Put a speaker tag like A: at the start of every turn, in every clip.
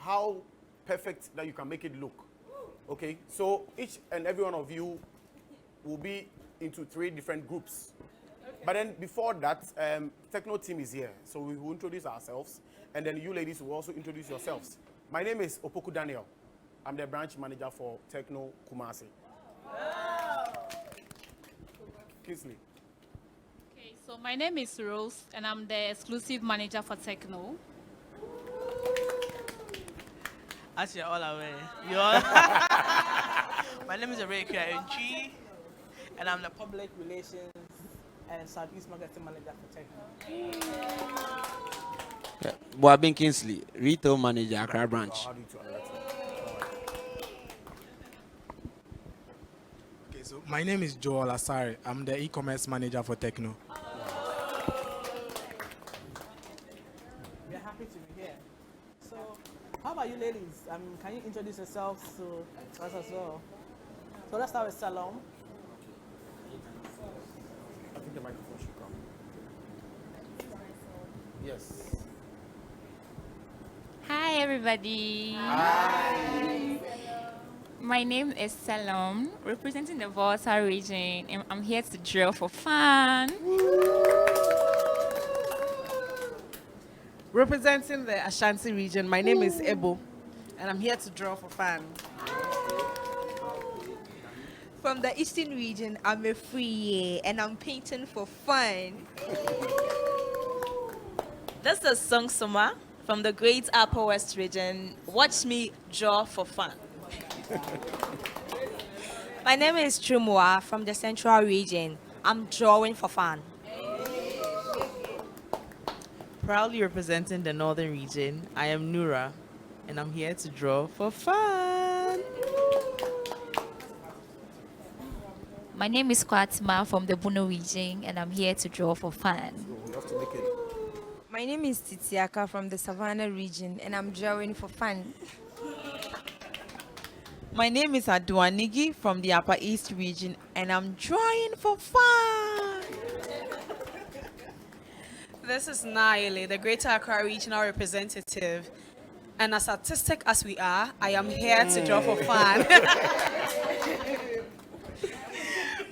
A: how perfect that you can make it look. Okay, so each and every one of you will be into 3 different groups. Okay. But then before that, Techno team is here. So we will introduce ourselves, and then you ladies will also introduce yourselves. My name is Opoku Daniel. I'm the branch manager for Techno Kumasi. Wow. Kingsley.
B: Okay, so my name is Rose, and I'm the exclusive manager for Techno.
C: As you're all aware, my name is Areka NG, and I'm the public relations and Southeast marketing manager for Techno.
D: Yeah. Boabin Kingsley, retail manager, Accra branch.
E: Okay, so my name is Joel Asari. I'm the e-commerce manager for Techno.
C: We're happy to be here. So, how about you ladies? Can you introduce yourselves to us as well? So let's start with Salom.
A: I think the microphone should come. Yes.
F: Hi, everybody.
A: Hi.
F: My name is Salom, representing the Volta region, and I'm here to drill for fun.
C: Representing the Ashanti region, my name is Ebo, and I'm here to draw for fun.
G: From the Eastern region, I'm a free and I'm painting for fun.
H: This is Sung Suma from the Great Upper West region. Watch me draw for fun.
G: My name is Chumwa from the Central region. I'm drawing for fun.
C: Proudly representing the Northern region, I am Nura, and I'm here to draw for fun.
F: My name is Kwatima from the Bono region, and I'm here to draw for fun.
A: You have to make it.
I: My name is Titiaka from the Savannah region, and I'm drawing for fun.
J: My name is Aduanigi from the Upper East region, and I'm drawing for fun.
K: This is Naile, the Greater Accra Regional Representative. And as artistic as we are, I am here to draw for fun.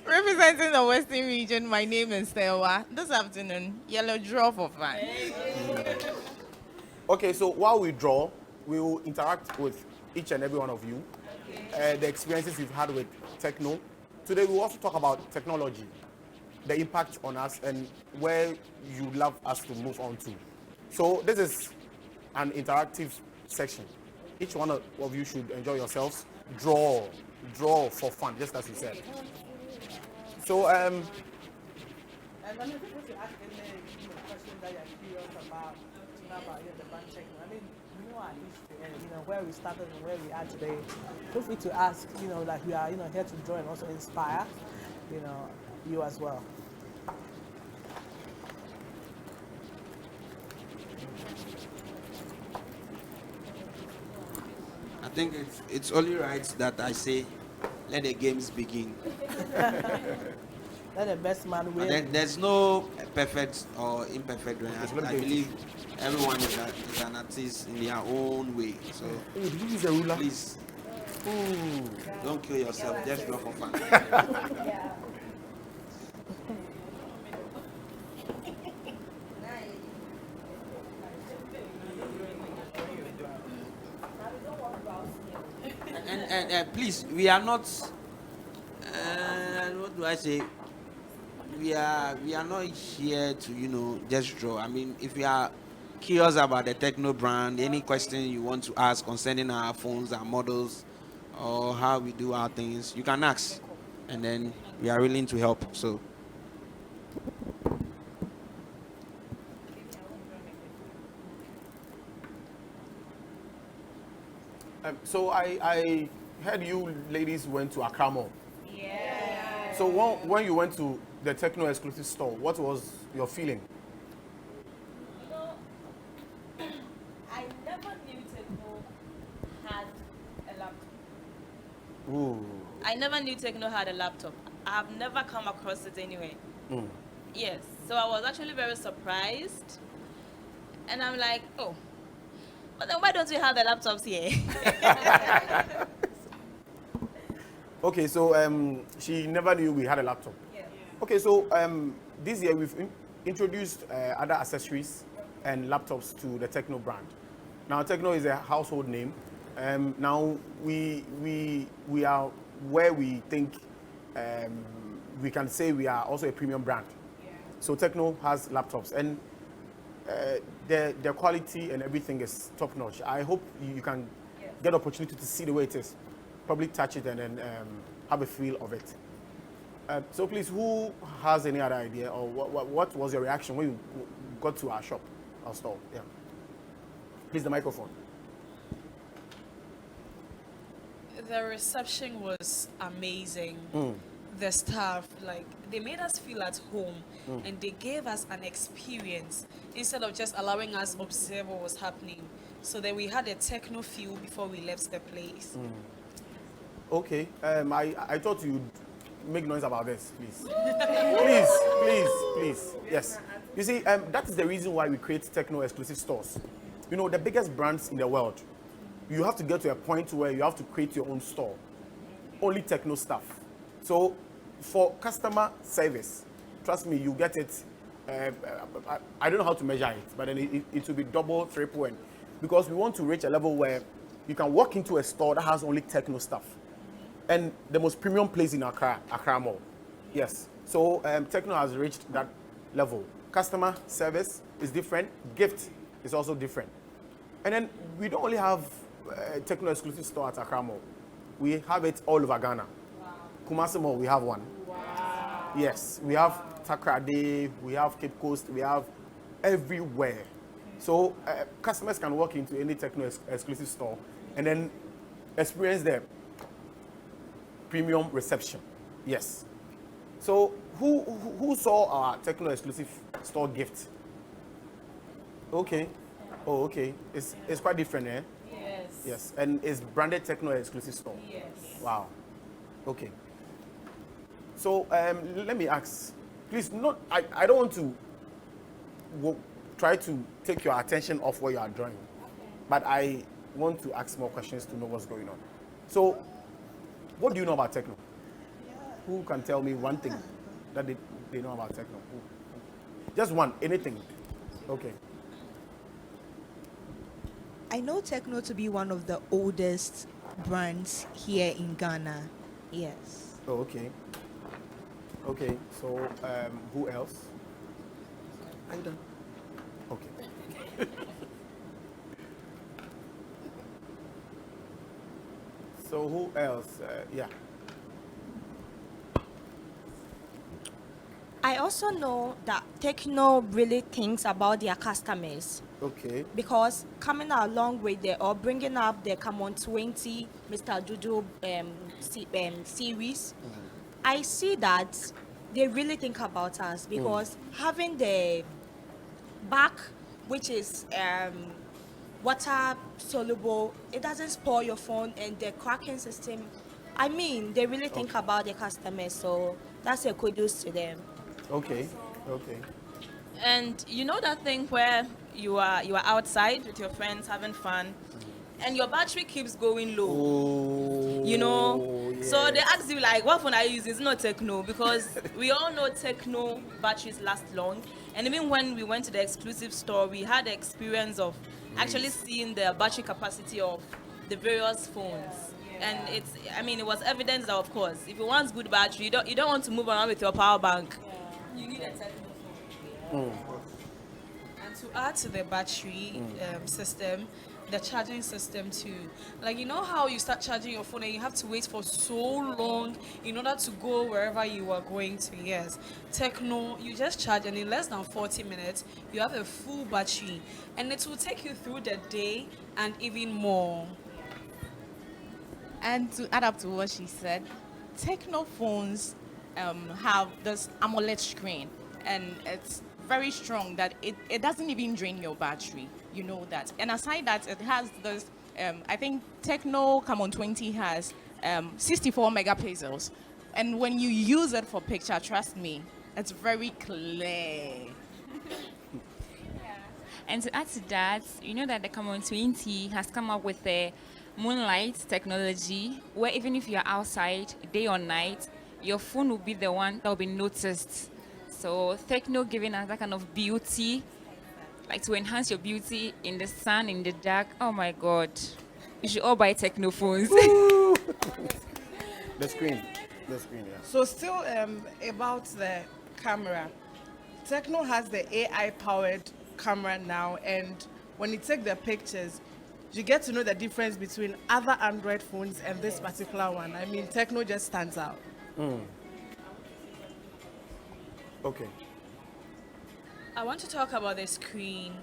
J: Representing the Western region, my name is Sewa. This afternoon, yellow draw for fun.
A: Okay, so while we draw, we will interact with each and every one of you. The experiences you've had with Techno. Today we will also talk about technology, the impact on us, and where you'd love us to move on to. So this is an interactive section. Each one of you should enjoy yourselves. Draw for fun, just as you said. So
C: And when you're supposed to ask any question that you're curious about, the brand Techno, I mean, you know our history and where we started and where we are today. Feel free to ask, like we are, here to draw and also inspire, you as well.
D: I think it's only right that I say, let the games begin.
C: Let the best man win.
D: There's no perfect or imperfect way. I believe everyone is an artist in their own way. So please, don't kill yourself. Just draw for fun. And please, we are not. What do I say? We are not here to just draw. I mean, if you are curious about the Techno brand, any question you want to ask concerning our phones, our models, or how we do our things, you can ask, and then we are willing to help. So.
A: So I heard you ladies went to Accra Mall.
G: Yeah.
A: So when you went to the Techno exclusive store, what was your feeling?
H: I never knew Techno had a laptop.
A: Ooh.
H: I never knew Techno had a laptop. I've never come across it anyway. Yes, so I was actually very surprised. And I'm like, oh, But then why don't we have the laptops here?
A: Okay, so she never knew we had a laptop.
H: Yeah.
A: Okay, so this year we've introduced other accessories and laptops to the Techno brand. Now, Techno is a household name. Now we are where we think we can say we are also a premium brand. Yeah. So Techno has laptops, and the quality and everything is top notch. I hope you can get opportunity to see the way it is. Probably touch it and then have a feel of it. So please, who has any other idea, or what was your reaction when you got to our shop, our store? Yeah. Please, the microphone.
K: The reception was amazing. The staff, like, they made us feel at home, and they gave us an experience instead of just allowing us observe what was happening. So that we had a techno feel before we left the place.
A: Okay. I thought you'd make noise about this, please. please. Yes. You see, that is the reason why we create Techno exclusive stores. You know, the biggest brands in the world, you have to get to a point where you have to create your own store. Only Techno stuff. So for customer service, trust me, you get it. I don't know how to measure it, but then it will be double, triple, and because we want to reach a level where you can walk into a store that has only Techno stuff. And the most premium place in Accra Mall. Yes. So Techno has reached that level. Customer service is different. Gift is also different. And then we don't only have Techno exclusive store at Accra Mall. We have it all over Ghana. Wow. Kumasi Mall, we have one. Wow. Yes. We have Takrade, we have Cape Coast, we have everywhere. So customers can walk into any Techno exclusive store and then experience the premium reception. Yes. So who saw our Techno exclusive store gift? Okay. Oh, okay. It's quite different, eh?
K: Yes.
A: Yes. And it's branded Techno exclusive store.
K: Yes.
A: Wow. Okay. So let me ask. Please, I don't want to try to take your attention off what you are drawing, but I want to ask more questions to know what's going on. So, what do you know about Techno? Who can tell me one thing that they know about Techno? Just one, anything. Okay.
G: I know Techno to be one of the oldest brands here in Ghana. Yes.
A: Oh, okay. Okay, so who else? Are you done? Okay. So who else? Yeah.
L: I also know that Techno really thinks about their customers.
A: Okay.
L: Because coming along with bringing up the Come on 20 Mr. Dudu series, I see that they really think about us because having the back, which is water soluble, it doesn't spoil your phone, and the cracking system, I mean, they really think about the customers, so that's a kudos to them.
A: Okay. Okay.
H: And you know that thing where you are outside with your friends having fun, and your battery keeps going low.
A: Oh,
H: you know,
A: yes.
H: So they ask you like, what phone are you using? It's not Techno, because we all know Techno batteries last long. And even when we went to the exclusive store, we had the experience of actually seeing the battery capacity of the various phones. And it was evidence that, of course, if you want good battery, you don't want to move around with your power bank. You need a Techno phone.
K: And to add to the battery system, the charging system too. Like, you know how you start charging your phone and you have to wait for so long in order to go wherever you are going to? Yes. Techno, you just charge and in less than 40 minutes, you have a full battery. And it will take you through the day and even more.
J: And to add up to what she said, Techno phones have this AMOLED screen, and it's very strong that it doesn't even drain your battery. You know that. And aside that, it has this, I think Techno Come on 20 has 64 megapixels. And when you use it for picture, trust me, it's very clear.
F: And to add to that, you know that the Common 20 has come up with the moonlight technology, where even if you're outside, day or night, your phone will be the one that will be noticed. So techno giving us that kind of beauty, like to enhance your beauty in the sun, in the dark. Oh my God. You should all buy techno phones.
A: The screen. The screen, yeah.
C: So still about the camera. Techno has the AI-powered camera now, and when you take the pictures, you get to know the difference between other Android phones and this particular one. I mean, Techno just stands out.
A: Okay.
K: I want to talk about the screen.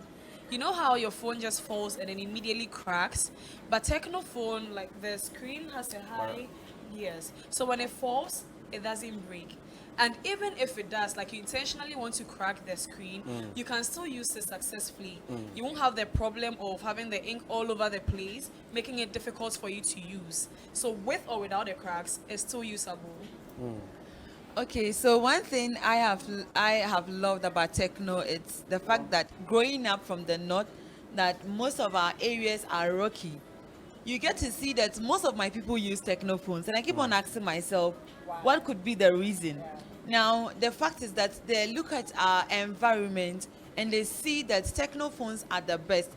K: You know how your phone just falls and then immediately cracks? But Techno phone, like the screen has a high, yes. So when it falls, it doesn't break. And even if it does, like you intentionally want to crack the screen, you can still use it successfully. You won't have the problem of having the ink all over the place, making it difficult for you to use. So with or without the cracks, it's still usable.
M: Okay, so one thing I have loved about Techno, it's the fact that growing up from the north, that most of our areas are rocky. You get to see that most of my people use Techno phones, and I keep on asking myself, what could be the reason? Now, the fact is that they look at our environment and they see that Techno phones are the best.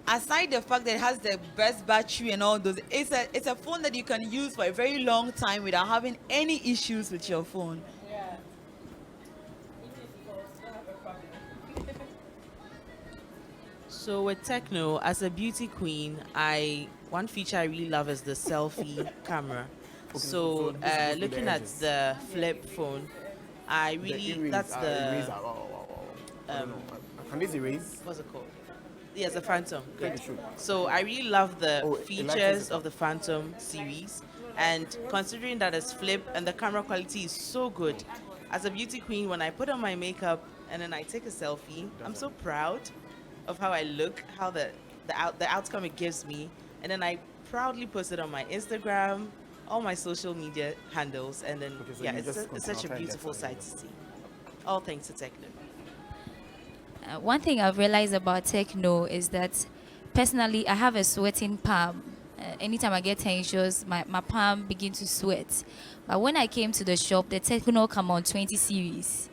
M: Aside the fact that it has the best battery and all those, it's a phone that you can use for a very long time without having any issues with your phone.
N: So with Techno, as a beauty queen, one feature I really love is the selfie camera. So looking at the flip phone, I really that's the
A: can this erase?
N: What's it called? Yes, the Phantom. Good. So I really love the features of the Phantom series, and considering that it's flip and the camera quality is so good, as a beauty queen, when I put on my makeup and then I take a selfie, I'm so proud of how I look, how the outcome it gives me, and then I proudly post it on my Instagram, all my social media handles, and then it's such a beautiful sight to see. All thanks to Techno.
O: One thing I've realized about Techno is that personally I have a sweating palm. Anytime I get anxious, my palm begins to sweat. But when I came to the shop, the Techno Camon 20 series,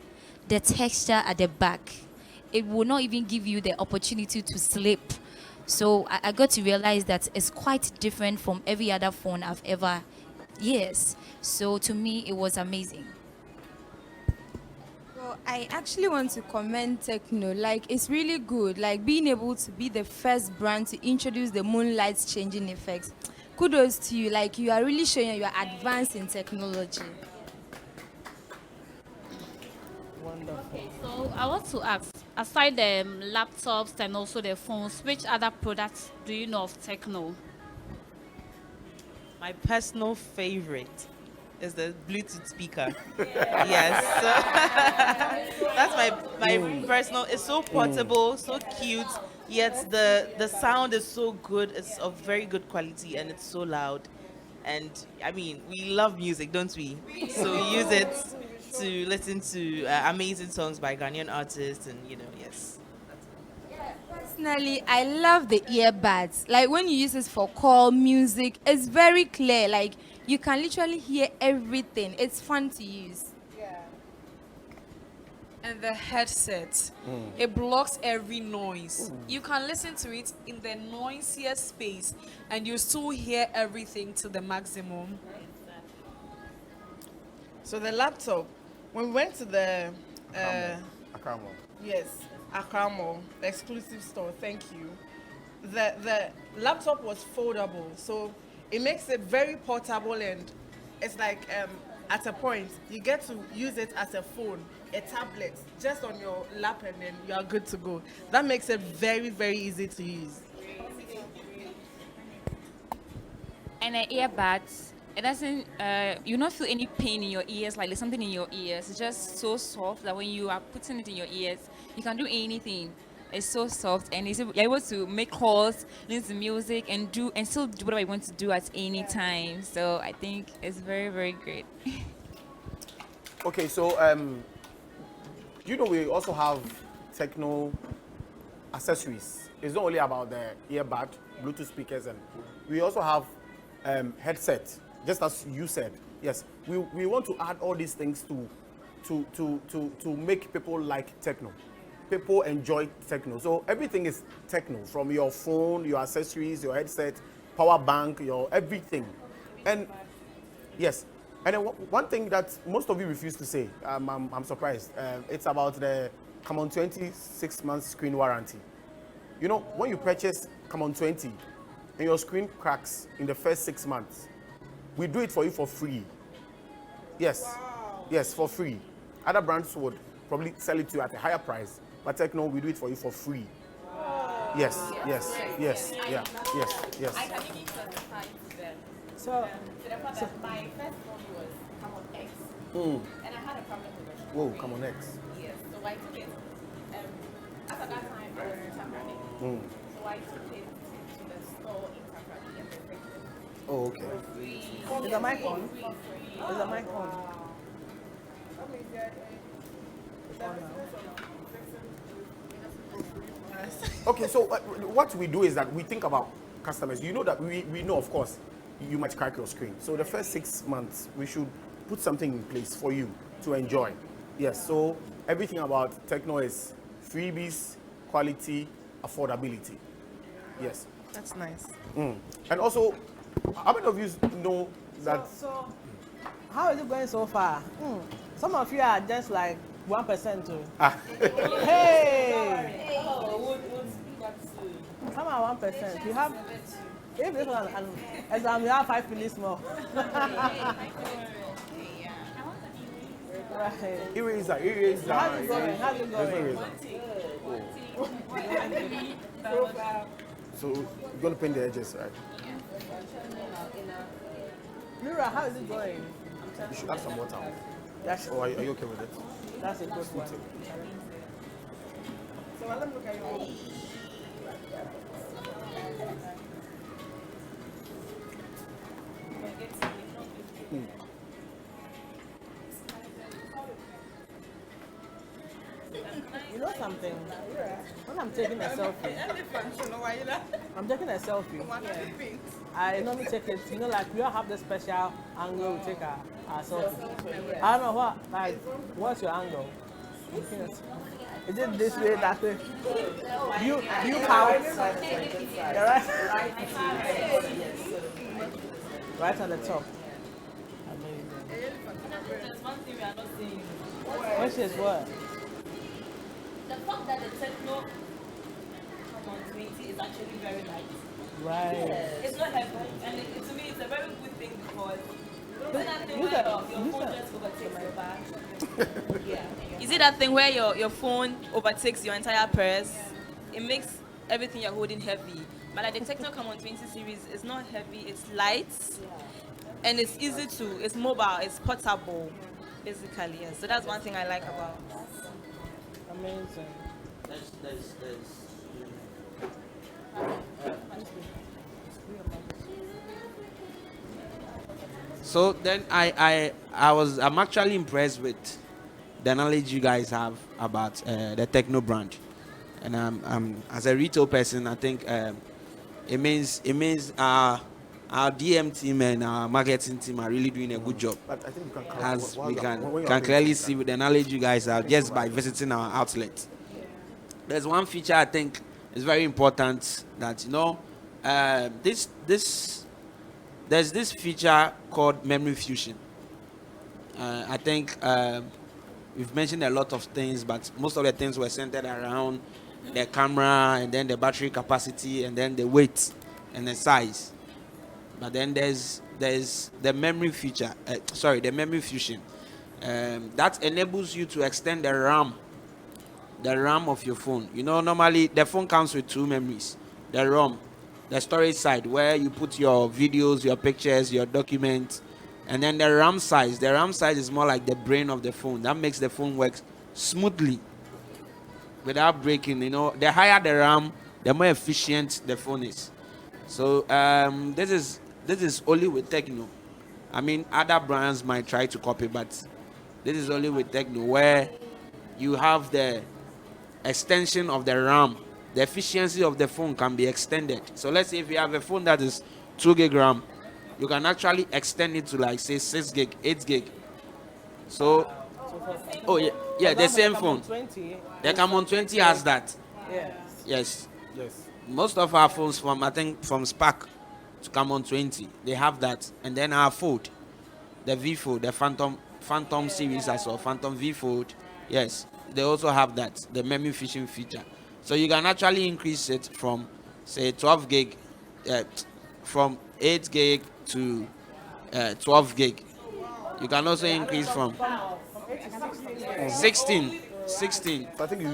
O: the texture at the back, it will not even give you the opportunity to sleep. So I got to realize that it's quite different from every other phone I've ever, yes. So to me, it was amazing.
I: Well, I actually want to commend Techno. Like, it's really good. Like, being able to be the first brand to introduce the moonlight changing effects. Kudos to you. Like, you are really showing you are advanced in technology.
C: Wonderful.
B: Okay, so I want to ask, aside the laptops and also the phones, which other products do you know of Techno?
N: My personal favorite is the Bluetooth speaker. Yes, so that's my personal. It's so portable, so cute. Yet the sound is so good. It's of very good quality and it's so loud. And I mean, we love music, don't we? So we use it to listen to amazing songs by Ghanaian artists, and yes.
I: Personally, I love the earbuds. Like, when you use this for call music, it's very clear. Like, you can literally hear everything. It's fun to use.
K: And the headset, it blocks every noise. You can listen to it in the noisiest space and you still hear everything to the maximum.
C: So the laptop, when we went to the
A: Accra Mall.
C: Yes, Accra Mall, the exclusive store, thank you. The laptop was foldable, so it makes it very portable, and it's like at a point you get to use it as a phone, a tablet, just on your lap, and then you are good to go. That makes it very, very easy to use.
F: And the earbuds, it doesn't, you don't feel any pain in your ears, like there's something in your ears. It's just so soft that when you are putting it in your ears, you can do anything. It's so soft, and you're able to make calls, listen to music, and still do whatever you want to do at any time. So I think it's very, very great.
A: Okay, so we also have Techno accessories. It's not only about the earbud, Bluetooth speakers, and we also have headset, just as you said. Yes, we want to add all these things to make people like techno. People enjoy techno. So everything is techno, from your phone, your accessories, your headset, power bank, your everything. And yes, and then one thing that most of you refuse to say, I'm surprised. It's about the Common 20 6-month screen warranty. You know, when you purchase Common 20 and your screen cracks in the first 6 months, we do it for you for free. Yes, yes, for free. Other brands would probably sell it to you at a higher price, but Techno, we do it for you for free. Yes, yes, yes, yeah, yes, yes.
J: I can even testify to them. So the fact that my first phone was Camon X, and I had a problem with it.
A: Whoa, Camon X.
J: Yes, so I took it. After that time, I was in Takrady. So I took it to the store in Takrady and they fixed it.
A: Oh, okay.
C: Is the mic on? Is the mic on?
A: Okay, so what we do is that we think about customers. You know that we know, of course, you might crack your screen. So the first 6 months, we should put something in place for you to enjoy. Yes, so everything about Techno is freebies, quality, affordability. Yes.
C: That's nice.
A: And also, how many of you know that?
C: So how is it going so far? Some of you are just like 1% too. Hey! Some are 1%. You have, if this one an exam, you have 5 minutes more. Right.
A: Eraser.
C: How's it going? How's it going?
A: So you're gonna paint the edges, right?
C: Mira, how is it going?
A: You should add some water.
C: Or
A: are you okay with it?
C: That's a good one. So let me look at your. You know something? When I'm taking a selfie, I'm taking a selfie. I normally take it, you know, like we all have the special angle we take our selfie. I don't know what's your angle? Is it this way, that way? You count? Yeah, right? Right on the top. Amazing.
H: There's one thing we are not saying.
C: Which is what?
H: The fact that the Techno Common 20 is actually very light.
C: Right.
H: It's not heavy, and to me, it's a very good thing because
C: But
H: that thing
C: you
H: where
C: got-
H: your
C: you
H: phone
C: got-
H: just overtakes your bag. Is it that thing where your phone overtakes your entire purse? It makes everything you're holding heavy. But like the Techno Common 20 series, it's not heavy, it's light, and it's easy to, it's mobile, it's portable, basically. Yeah. So that's one thing I like about.
C: Amazing.
D: So then I'm actually impressed with the knowledge you guys have about the Techno brand, and I'm as a retail person, I think it means our DM team and our marketing team are really doing a good job.
A: But I think you can
D: As we
A: when
D: can
A: you're
D: clearly see with the knowledge you guys have just by visiting our outlet. There's one feature I think is very important that there's this feature called memory fusion. I think we've mentioned a lot of things, but most of the things were centered around the camera and then the battery capacity and then the weight and the size. But then there's the memory feature, the memory fusion. That enables you to extend the RAM of your phone. You know, normally the phone comes with 2 memories. The ROM, the storage side, where you put your videos, your pictures, your documents, and then the RAM size. The RAM size is more like the brain of the phone. That makes the phone work smoothly without breaking. You know, the higher the RAM, the more efficient the phone is. So this is only with Techno. I mean, other brands might try to copy, but this is only with Techno, where you have the extension of the RAM the efficiency of the phone can be extended. So let's say if you have a phone that is 2 gig RAM, you can actually extend it to like say 6 gig, 8 gig. So, oh yeah, the same phone. The Camon 20 has that. Yes.
A: Yes.
D: Most of our phones from from Spark to Camon 20, they have that. And then our Fold, the V Fold, the Phantom series as well, Phantom V Fold. Yes, they also have that, the memory fishing feature. So you can actually increase it from say 12 gig, from 8 gig to 12 gig. You can also increase from 16.
A: So I think you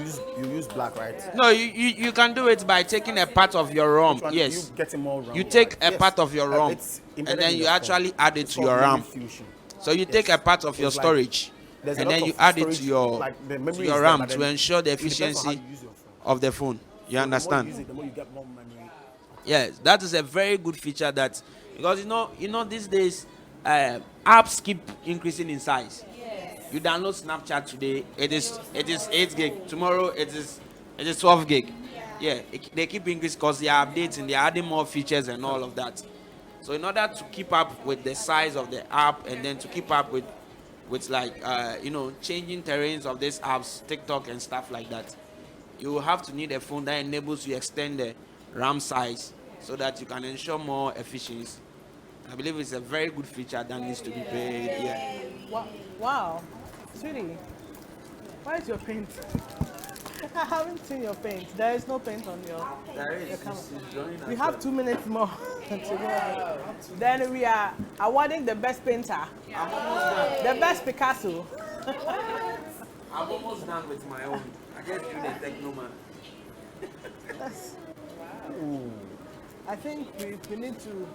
A: use black, right?
D: No, you can do it by taking a part of your ROM. Yes.
A: You getting more RAM.
D: You take a
A: Yes.
D: part of your ROM
A: It's
D: and
A: embedded
D: then
A: in
D: you
A: the
D: actually
A: phone.
D: add it
A: It's
D: to
A: called
D: your
A: memory
D: RAM.
A: fusion.
D: So you take a part of your
A: It's like
D: storage
A: there's a
D: and
A: lot
D: then
A: of
D: you add it
A: storage,
D: to your
A: like the memory is there,
D: RAM
A: but
D: to
A: then
D: ensure the
A: it depends on how
D: efficiency
A: you use your phone.
D: of the phone. You
A: So
D: understand?
A: The more you use it, the more you get more memory.
D: Yes, that is a very good feature that because you know these days apps keep increasing in size. You download Snapchat today, it is 8 gig. Tomorrow it is 12 gig. Yeah, they keep increasing because they are updating, they are adding more features and all of that. So in order to keep up with the size of the app and then to keep up with like changing terrains of these apps, TikTok and stuff like that, you will have to need a phone that enables you to extend the RAM size so that you can ensure more efficiency. I believe it's a very good feature that needs to be paid. Yeah.
C: Wow. Sweetie, where is your paint? I haven't seen your paint. There is no paint on your camera. We have 2 minutes more to go. Then we are awarding the best painter. The best Picasso.
D: I'm almost done with my own. I just do the techno man.
C: I think we need to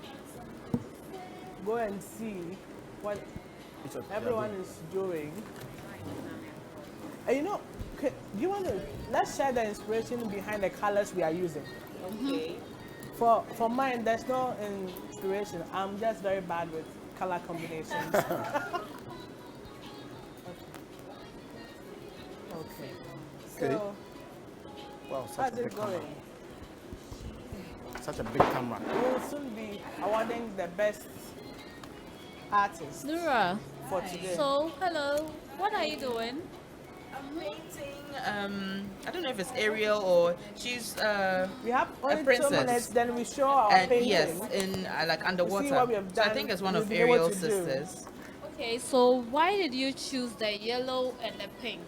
C: go and see what everyone is doing. And do you want to, let's share the inspiration behind the colors we are using.
H: Okay.
C: For mine, there's no inspiration. I'm just very bad with color combinations. Okay. So,
A: Wow,
C: how's
A: such a
C: it
A: big camera.
C: going?
A: Such a big camera.
C: We'll soon be awarding the best artist
B: Nura,
C: for today.
B: so hello, what are you doing?
N: I'm painting. I don't know if it's Ariel or she's
C: we have only
N: a princess.
C: 2 minutes, then we show our
N: And
C: painting.
N: yes, in like underwater.
C: what we have
N: So I
C: done,
N: think it's one
C: we'll
N: of
C: be able
N: Ariel's
C: to do.
N: sisters.
B: Okay, so why did you choose the yellow and the pink?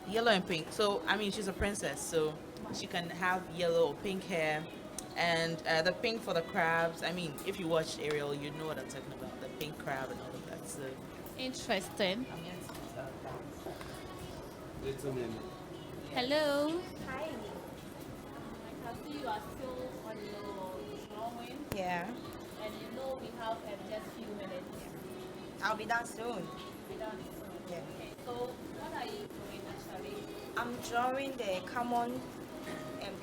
N: Yellow and pink. So I mean, she's a princess, so she can have yellow or pink hair, and the pink for the crabs. I mean, if you watch Ariel, you know what I'm talking about. The pink crab and all of that. So
B: Interesting.
D: Little minute.
B: Hello.
L: Hi.
B: I can see you are still on your drawing.
L: Yeah.
B: And we have just few minutes.
L: I'll be done soon.
B: Be done soon.
L: Yeah.
B: Okay, so what are you doing actually?
L: I'm drawing the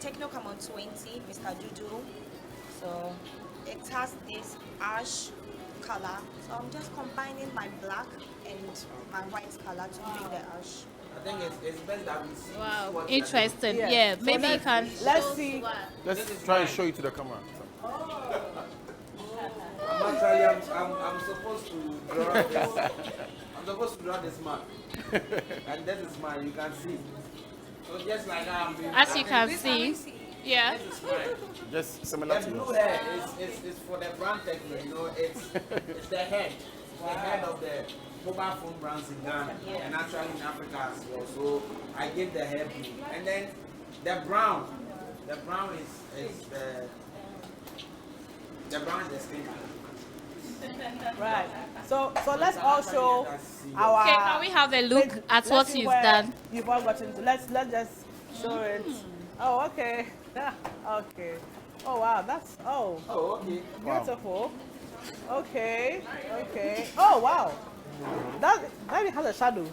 L: Techno Common 20, Mr. Dudu. So it has this ash color. So I'm just combining my black and my white color to make the ash.
D: I think it's best that we see.
B: Wow,
D: what
B: interesting.
C: Yeah.
B: Yeah,
C: So
B: maybe you can.
C: let's
B: show
C: see.
B: what-
A: Let's try and show you to the camera.
D: Actually, I'm supposed to draw this. I'm supposed to draw this map. And this is mine, you can see. So just like I'm doing.
B: As you can see, yeah.
D: This is mine.
A: Just similar
D: The
A: to
D: blue
A: yours.
D: hair is for the brand techno, it's the head. The head of the mobile phone brands in Ghana and actually in Africa as well. So I gave the hair blue. And then the brown is the brown is the skin color.
C: Right. So let's all show our.
B: Okay, can we have a look at
C: let's
B: what
C: see
B: you've
C: where
B: done?
C: You've all gotten to. Let's just show it. Oh, okay. Okay. Oh wow, that's
D: okay.
C: Beautiful. Okay. Okay. Oh wow. That has a shadow.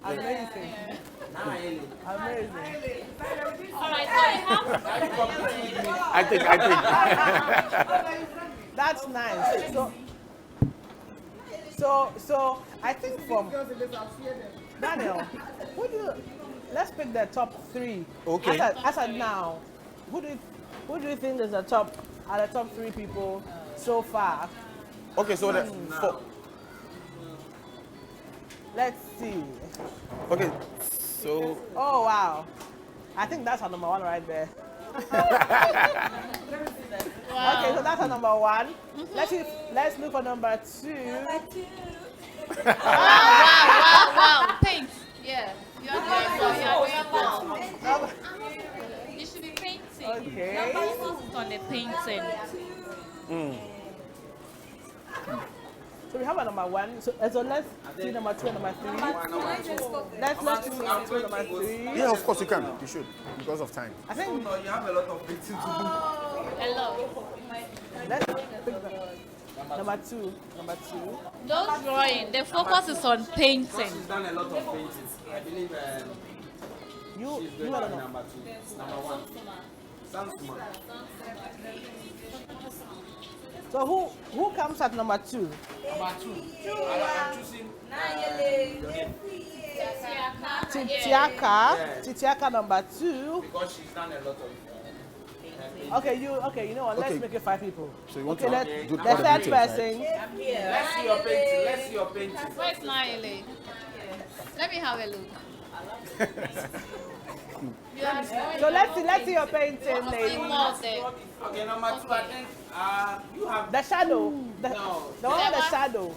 C: Amazing. Amazing.
B: All right, so you have.
A: I think.
C: That's nice. So I think from Daniel, let's pick the top 3.
A: Okay.
C: As of now, who do you think is the top 3 people so far?
A: Okay, so
C: let's see.
A: Okay, so.
C: Oh wow, I think that's our number 1 right there.
B: Wow.
C: Okay, so that's our number 1. Let's look for number 2.
B: Wow. Paint. Yeah. You should be painting.
C: Okay.
B: Number 4 is on the painting.
C: So we have a number 1. So let's see number 2 and number 3. Let's see number 2 and number 3.
A: Yeah, of course you can. You should, because of time.
C: I think
D: you have a lot of painting to do.
B: Hello.
C: Let's pick number 2.
B: Don't drawing. The focus is on painting.
D: She's done a lot of paintings. I believe
C: you
D: she's going
C: are
D: to
C: the
D: number 2. Number 1. Sansuma.
C: So who comes at number 2?
D: Number 2. I'm choosing
C: Titiaka number 2.
D: because she's done a lot of
C: Okay, you know what? Let's make it 5 people.
A: So you want
C: okay,
A: to
C: let's
A: do
C: the
A: all the
C: third
A: details,
C: person.
A: right?
D: Let's see your painting. Let's see your painting.
B: Where's Naile? Let me have a look.
C: So let's see your painting, lady.
D: Okay, number 2, I think you have
C: The shadow. The
D: no.
C: one with the shadow.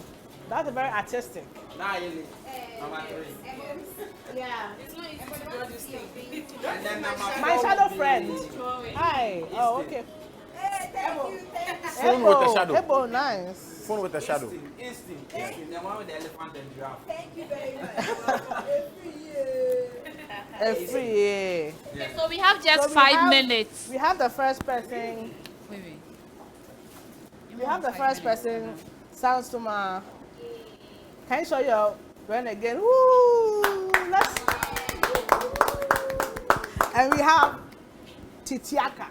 C: That's very artistic.
D: Naile. Number 3.
K: Yeah. It's not easy to draw this thing.
D: And then number 4.
C: My shadow friend. Hi. Oh, okay.
A: Phone with the shadow.
C: Ebo, nice.
A: Phone with the shadow.
D: Instinct. The one with the elephant and giraffe.
L: Thank you very much.
C: Every year.
B: Okay, so we have just
C: So we
B: 5
C: have-
B: minutes.
C: We have the first person. We have the first person. Sounds to my. Can you show your run again? Woo! And we have Titiaka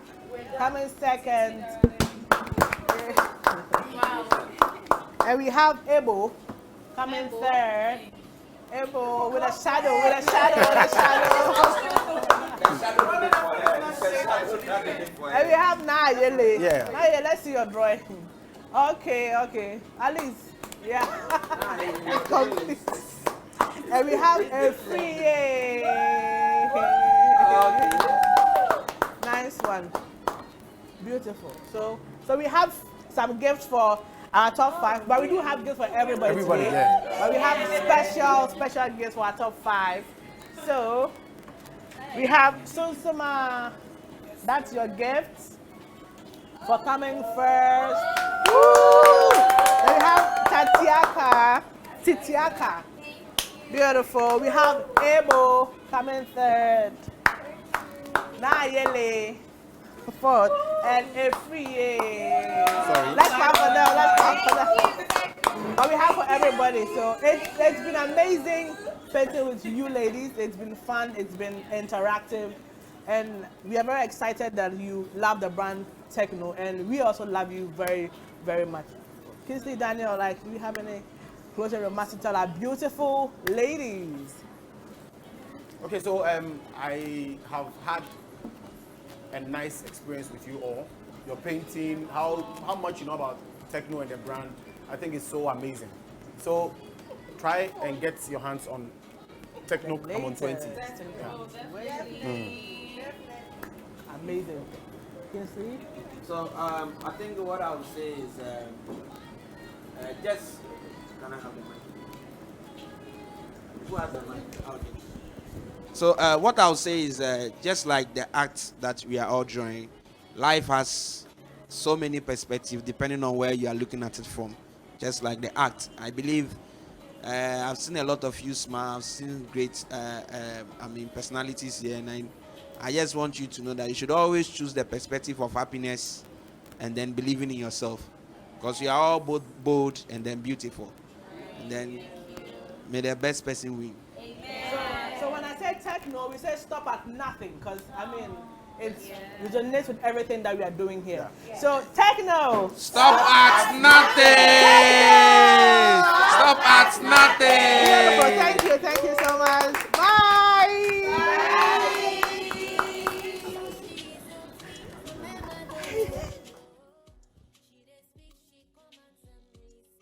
C: coming second. And we have Ebo coming third. Ebo with a shadow. And we have Nayele.
A: Yeah.
C: Nayele, let's see your drawing. Okay. Alice. Yeah. Complete. And we have a free. Nice one. Beautiful. So we have some gifts for our top 5, but we do have gifts for everybody today.
A: Yeah.
C: But we have special gifts for our top 5. So we have Sunsuma. That's your gift for coming first. Woo! Then we have Titiaka. Beautiful. We have Ebo coming third. Nayele fourth. And Efriye.
A: Sorry.
C: Let's clap for them. But we have for everybody. So it's been amazing painting with you ladies. It's been fun. It's been interactive. And we are very excited that you love the brand Techno. And we also love you very, very much. Kingsley, Daniel, do you have any closing remarks to tell our beautiful ladies?
A: Okay, so I have had a nice experience with you all. Your painting, how much you know about Techno and the brand, I think is so amazing. So try and get your hands on Techno Come on 20.
C: Amazing. Kingsley?
D: So I think what I would say is just can I have the mic? Who has the mic? Okay. So what I would say is just like the act that we are all drawing, life has so many perspectives depending on where you are looking at it from. Just like the act, I believe I've seen a lot of you smile. I've seen great personalities here, and I just want you to know that you should always choose the perspective of happiness and then believing in yourself, because you are all both bold and then beautiful, and then may the best person win.
C: So when I say Techno, we say stop at nothing, because it resonates with everything that we are doing here. So Techno,
D: stop at nothing. Stop at nothing.
C: Thank you.